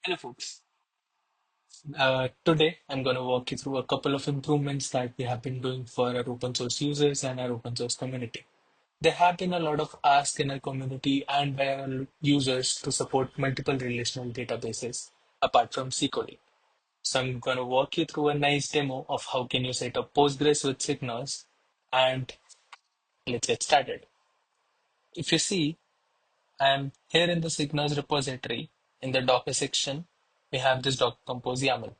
Hello, folks. Today, I'm going to walk you through a couple of improvements that we have been doing for our open source users and our open source community. There have been a lot of asks in our community and by our users to support multiple relational databases apart from SQLite. So I'm going to walk you through a nice demo of how can you set up Postgres with SigNoz, and let's get started. If you see, I'm here in the SigNoz repository. In the Docker section, we have this Docker Compose YAML.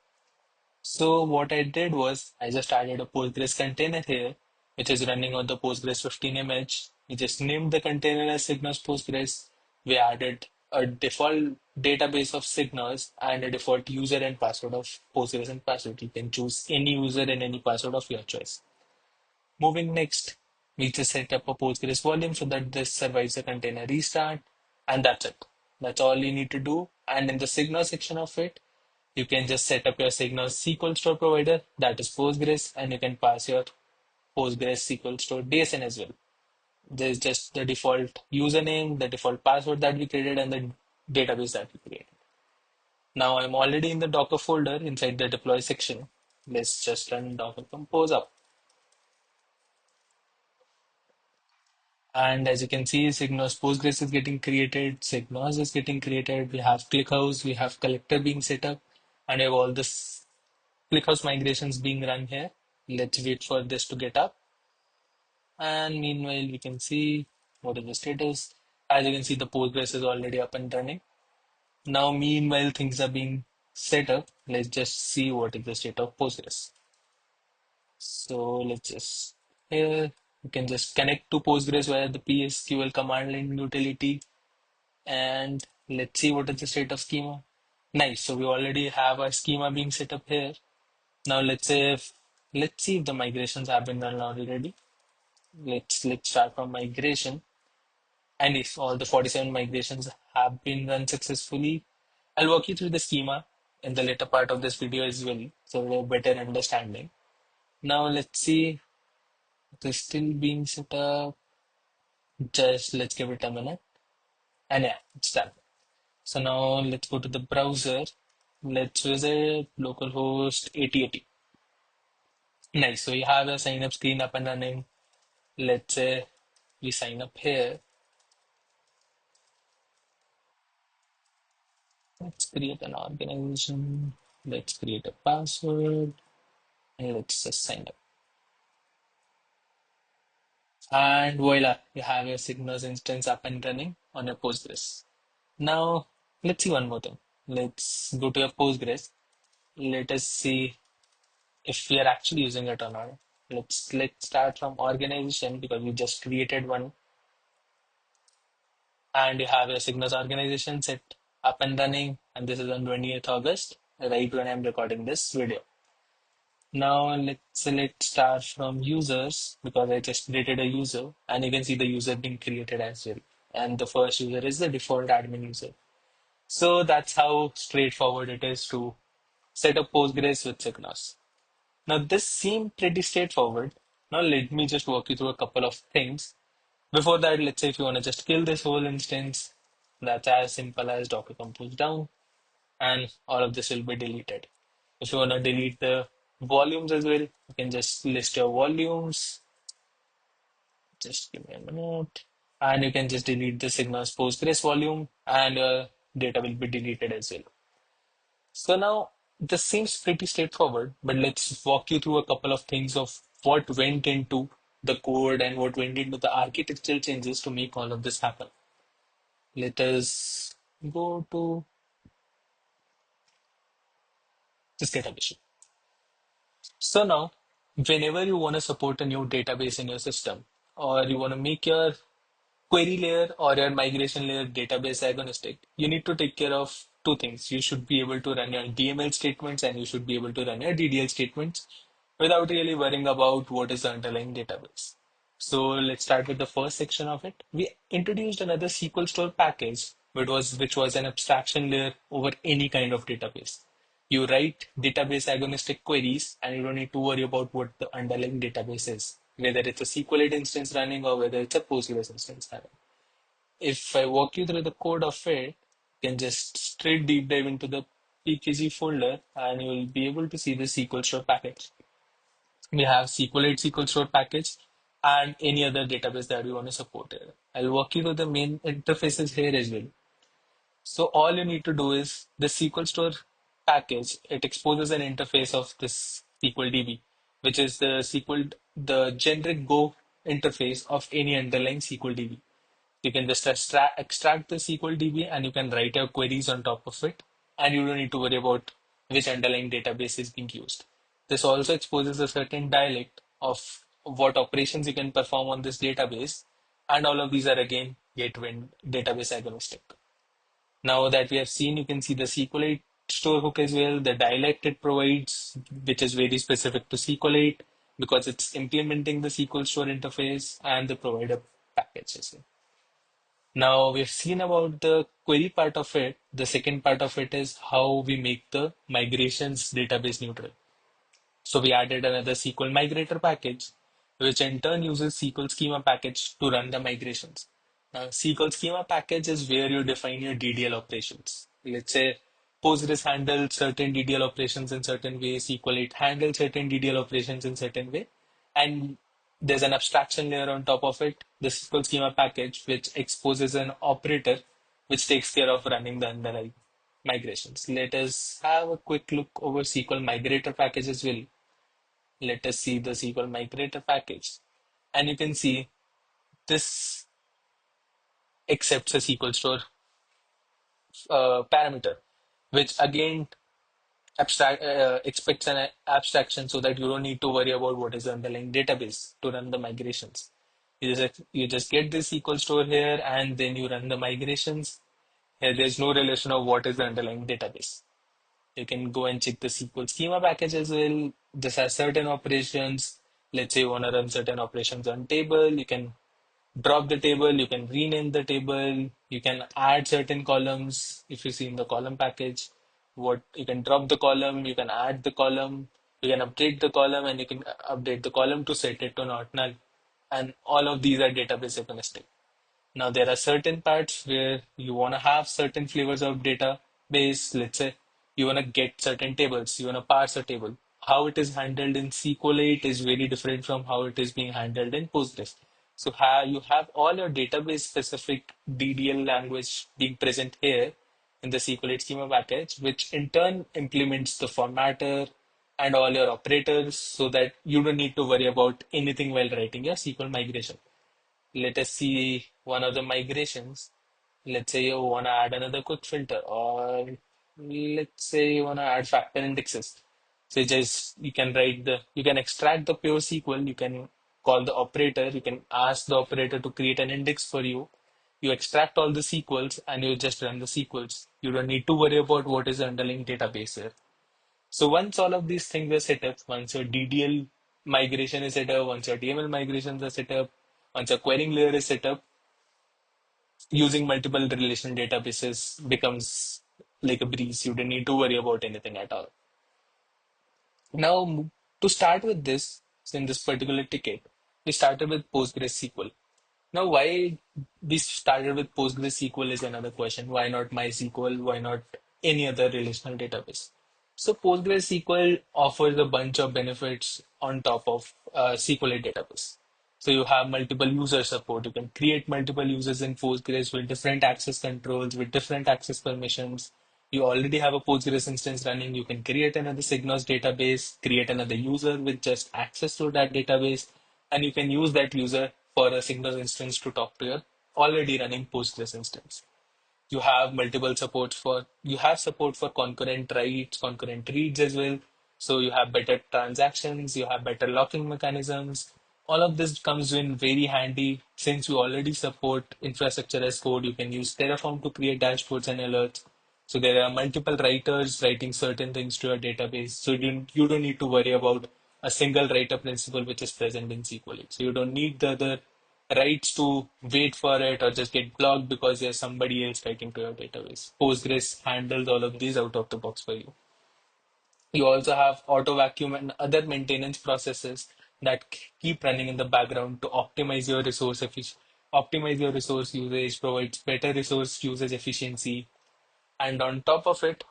So what I did was I just added a Postgres container here, which is running on the Postgres 15 image. We just named the container as SigNoz Postgres. We added a default database of SigNoz and a default user and password of Postgres and password. You can choose any user and any password of your choice. Moving next, we just set up a Postgres volume so that this survives the container restart, and that's it. That's all you need to do. And in the SigNoz section of it, you can just set up your SigNoz SQL store provider, that is Postgres, and you can pass your Postgres SQL store DSN as well. There's just the default username, the default password that we created, and the database that we created. Now I'm already in the Docker folder inside the deploy section. Let's just run Docker Compose up. And as you can see, SigNoz Postgres is getting created, SigNoz is getting created. We have ClickHouse, we have collector being set up, and we have all this ClickHouse migrations being run here. Let's wait for this to get up. And meanwhile, we can see what is the status. As you can see, the Postgres is already up and running. Now, meanwhile, things are being set up. Let's just see what is the state of Postgres. So let's just here you can just connect to Postgres via the PSQL command line utility, and let's see what is the state of schema. Nice. So we already have our schema being set up here. Now let's see if the migrations have been done already. Let's start from migration. And if all the 47 migrations have been run successfully, I'll walk you through the schema in the later part of this video as well, so we have better understanding. Now let's see, it is still being set up. Just let's give it a minute. And yeah, it's done. So now let's go to the browser. Let's visit localhost 8080. Nice. So you have a sign up screen up and running. Let's say we sign up here. Let's create an organization. Let's create a password and let's just sign up. And voila, you have your SigNoz instance up and running on your Postgres. Now, let's see one more thing. Let's go to your Postgres. Let us see if we are actually using it or not. Let's start from organization because we just created one, and you have your SigNoz organization set up and running, and this is on 20th August, right when I'm recording this video. Now let's start from users because I just created a user, and you can see the user being created as well. And the first user is the default admin user. So that's how straightforward it is to set up Postgres with SigNoz. Now this seemed pretty straightforward. Now let me just walk you through a couple of things. Before that, let's say if you want to just kill this whole instance, that's as simple as Docker compose down, and all of this will be deleted. If you want to delete the volumes as well, you can just list your volumes. Just give me a minute. And you can just delete the SigNoz Postgres volume, and your data will be deleted as well. So now this seems pretty straightforward, but let's walk you through a couple of things of what went into the code and what went into the architectural changes to make all of this happen. Let us go to this GitHub issue. So now, whenever you want to support a new database in your system, or you want to make your query layer or your migration layer database agnostic, you need to take care of two things. You should be able to run your DML statements and you should be able to run your DDL statements without really worrying about what is the underlying database. So let's start with the first section of it. We introduced another SQL store package, which was an abstraction layer over any kind of database. You write database agnostic queries and you don't need to worry about what the underlying database is, whether it's a SQLite instance running or whether it's a Postgres instance running. If I walk you through the code of it, You can just straight deep dive into the PKG folder and you will be able to see the SQL Store package. We have SQLite SQL Store package and any other database that we want to support here. I'll walk you through the main interfaces here as well. So all you need to do is the SQL Store package, it exposes an interface of this SQL DB, which is the generic Go interface of any underlying SQL DB. You can just extract the SQL DB and you can write your queries on top of it. And you don't need to worry about which underlying database is being used. This also exposes a certain dialect of what operations you can perform on this database. And all of these are again gateway and database agnostic. Now that we have seen, you can see the SQLite store hook as well, the dialect it provides, which is very specific to SQLite because it's implementing the SQL store interface and the provider package as well. Now we've seen about the query part of it. The second part of it is how we make the migrations database neutral. So we added another SQL migrator package, which in turn uses SQL schema package to run the migrations. Now, SQL schema package is where you define your DDL operations. Let's say Postgres handles certain DDL operations in certain way, SQLite handles certain DDL operations in certain way, and there's an abstraction layer on top of it, the SQL schema package, which exposes an operator which takes care of running the underlying migrations. Let us have a quick look over SQL migrator package as well. Let us see the SQL migrator package. And you can see this accepts a SQL store parameter, which again expects an abstraction so that you don't need to worry about what is the underlying database to run the migrations. You just get this SQL store here and then you run the migrations. Here there's no relation of what is the underlying database. You can go and check the SQL schema package as well. This has certain operations. Let's say you want to run certain operations on table. You can drop the table. You can rename the table. You can add certain columns. If you see in the column package, what you can drop the column, you can add the column, you can update the column, and you can update the column to set it to not null. And all of these are database agnostic. Now, there are certain parts where you want to have certain flavors of database. Let's say you want to get certain tables, you want to parse a table. How it is handled in SQLite is very different from how it is being handled in Postgres. So you have all your database specific DDL language being present here in the SQLite schema package, which in turn implements the formatter and all your operators so that you don't need to worry about anything while writing your SQL migration. Let us see one of the migrations. Let's say you want to add another quick filter, or let's say you want to add factor indexes. So you can you can extract the pure SQL, you can call the operator, you can ask the operator to create an index for you. You extract all the SQLs and you just run the SQLs. You don't need to worry about what is the underlying database here. So once all of these things are set up, once your DDL migration is set up, once your DML migrations are set up, once your querying layer is set up, using multiple relational databases becomes like a breeze. You don't need to worry about anything at all. Now, to start with this, in this particular ticket, we started with PostgreSQL. Now, why we started with PostgreSQL is another question. Why not MySQL? Why not any other relational database? So, PostgreSQL offers a bunch of benefits on top of SQLite database. So, you have multiple user support. You can create multiple users in Postgres with different access controls, with different access permissions. You already have a Postgres instance running. You can create another SigNoz database, create another user with just access to that database, and you can use that user for a SigNoz instance to talk to your already running Postgres instance. You have support for concurrent writes, concurrent reads as well. So you have better transactions, you have better locking mechanisms. All of this comes in very handy since you already support infrastructure as code. You can use Terraform to create dashboards and alerts. So there are multiple writers writing certain things to your database. So you don't need to worry about a single writer principle which is present in SQL. So you don't need the other rights to wait for it or just get blocked because there's somebody else writing to your database. Postgres handles all of these out of the box for you. You also have auto vacuum and other maintenance processes that keep running in the background to optimize your resource usage, provides better resource usage efficiency. And on top of it,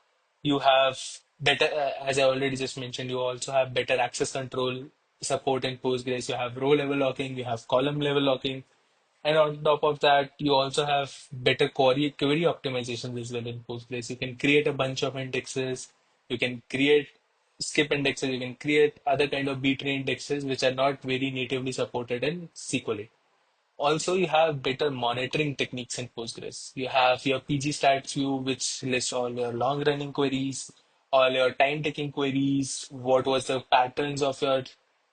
you have better, as I already just mentioned, you also have better access control support in Postgres. You have row level locking, you have column level locking, and on top of that, you also have better query optimizations as well in Postgres. You can create a bunch of indexes, you can create skip indexes, you can create other kind of B-tree indexes which are not very natively supported in SQLite. Also, you have better monitoring techniques in Postgres. You have your PG stats view, which lists all your long running queries, all your time taking queries, what was the patterns of your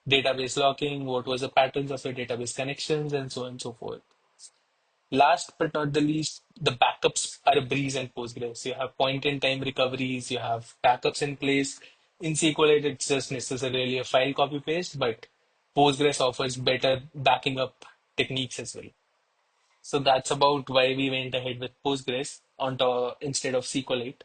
database locking, what was the patterns of your database connections, and so on and so forth. Last but not the least, the backups are a breeze in Postgres. You have point in time recoveries, you have backups in place. In SQLite, it's just necessarily a file copy paste, but Postgres offers better backing up techniques as well. So that's about why we went ahead with Postgres instead of SQLite.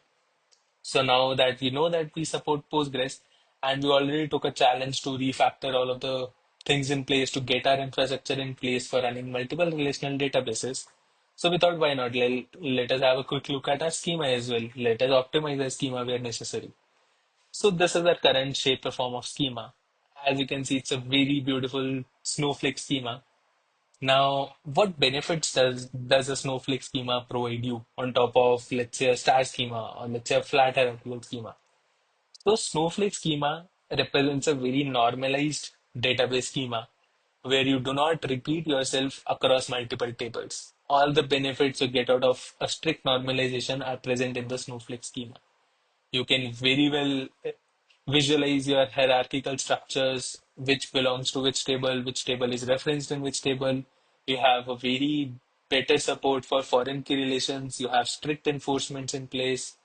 So now that we know that we support Postgres, and we already took a challenge to refactor all of the things in place to get our infrastructure in place for running multiple relational databases. So we thought, why not? Let us have a quick look at our schema as well. Let us optimize our schema where necessary. So this is our current shape or form of schema. As you can see, it's a very beautiful snowflake schema. Now, what benefits does a snowflake schema provide you on top of, let's say, a star schema or let's say a flat hierarchical schema? So Snowflake schema represents a very normalized database schema where you do not repeat yourself across multiple tables. All the benefits you get out of a strict normalization are present in the Snowflake schema. You can very well visualize your hierarchical structures, which belongs to which table is referenced in which table. You have a very better support for foreign key relations. You have strict enforcements in place.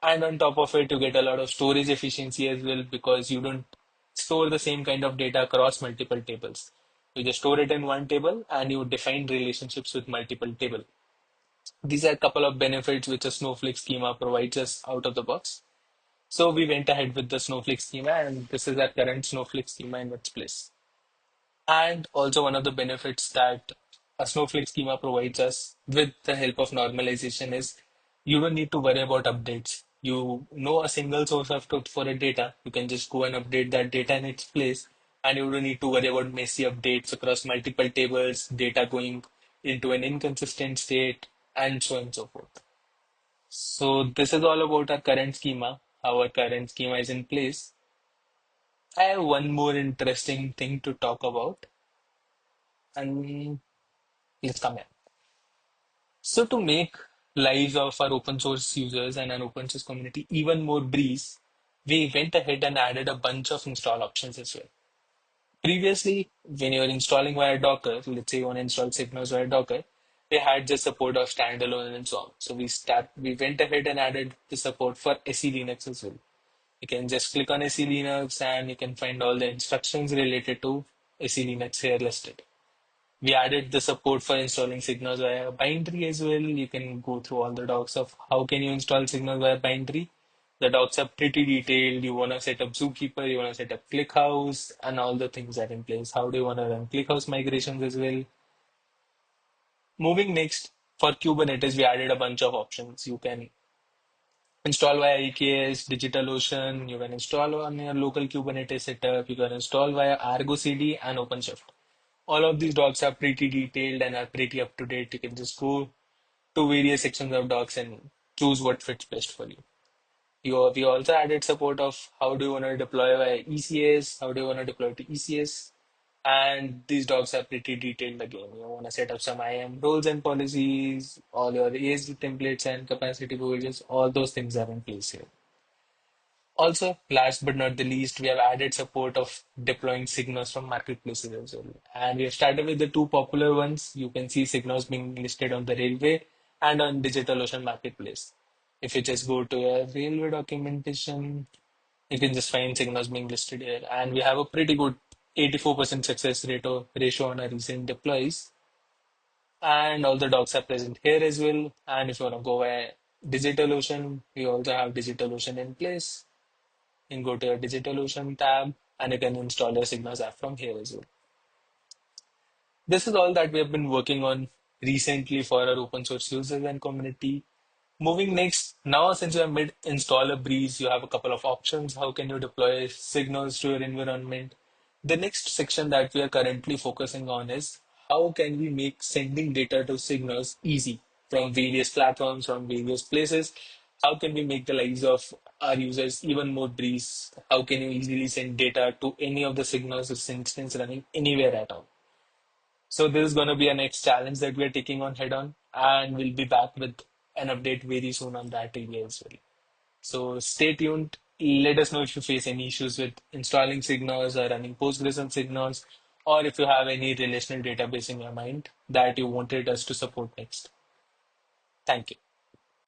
And on top of it, you get a lot of storage efficiency as well because you don't store the same kind of data across multiple tables. You just store it in one table and you define relationships with multiple table. These are a couple of benefits which a Snowflake schema provides us out of the box. So we went ahead with the Snowflake schema, and this is our current Snowflake schema in its place. And also one of the benefits that a Snowflake schema provides us with the help of normalization is you don't need to worry about updates. You know a single source of truth for a data. You can just go and update that data in its place, and you don't need to worry about messy updates across multiple tables, data going into an inconsistent state, and so on and so forth. So this is all about our current schema, how our current schema is in place. I have one more interesting thing to talk about, and let's come here. So to make lives of our open source users and our open source community even more breeze, we went ahead and added a bunch of install options as well. Previously, when you were installing via Docker, let's say you want to install SigNoz via Docker, they had just support of standalone and so on. So we went ahead and added the support for SE Linux as well. You can just click on SE Linux and you can find all the instructions related to SE Linux here listed. We added the support for installing SigNoz via binary as well. You can go through all the docs of how can you install SigNoz via binary. The docs are pretty detailed. You want to set up Zookeeper, you want to set up ClickHouse, and all the things are in place. How do you want to run ClickHouse migrations as well? Moving next, for Kubernetes, we added a bunch of options. You can install via EKS, DigitalOcean, you can install on your local Kubernetes setup, you can install via Argo CD and OpenShift. All of these docs are pretty detailed and are pretty up to date. You can just go to various sections of docs and choose what fits best for you. We also added support of how do you want to deploy via ECS, how do you want to deploy to ECS, and these docs are pretty detailed again. You want to set up some IAM roles and policies, all your ASD templates and capacity provisions, all those things are in place here. Also, last but not the least, we have added support of deploying SigNoz from marketplaces as well. And we have started with the two popular ones. You can see SigNoz being listed on the railway and on DigitalOcean marketplace. If you just go to your railway documentation, you can just find SigNoz being listed here. And we have a pretty good 84% success ratio on our recent deploys. And all the docs are present here as well. And if you want to go via DigitalOcean, we also have DigitalOcean in place. You can go to your DigitalOcean tab and you can install your SigNoz app from here as well. This is all that we have been working on recently for our open source users and community. Moving next, Now, since you have made installer Breeze, you have a couple of options. How can you deploy signals to your environment? The next section that we are currently focusing on is how can we make sending data to signals easy from various platforms, from various places? How can we make the lives of our users even more breeze? How can you easily send data to any of the signals, this instance running anywhere at all? So this is going to be a next challenge that we are taking on head on, and we'll be back with an update very soon on that area as well. So stay tuned. Let us know if you face any issues with installing SigNoz or running Postgres on SigNoz, or if you have any relational database in your mind that you wanted us to support next. Thank you.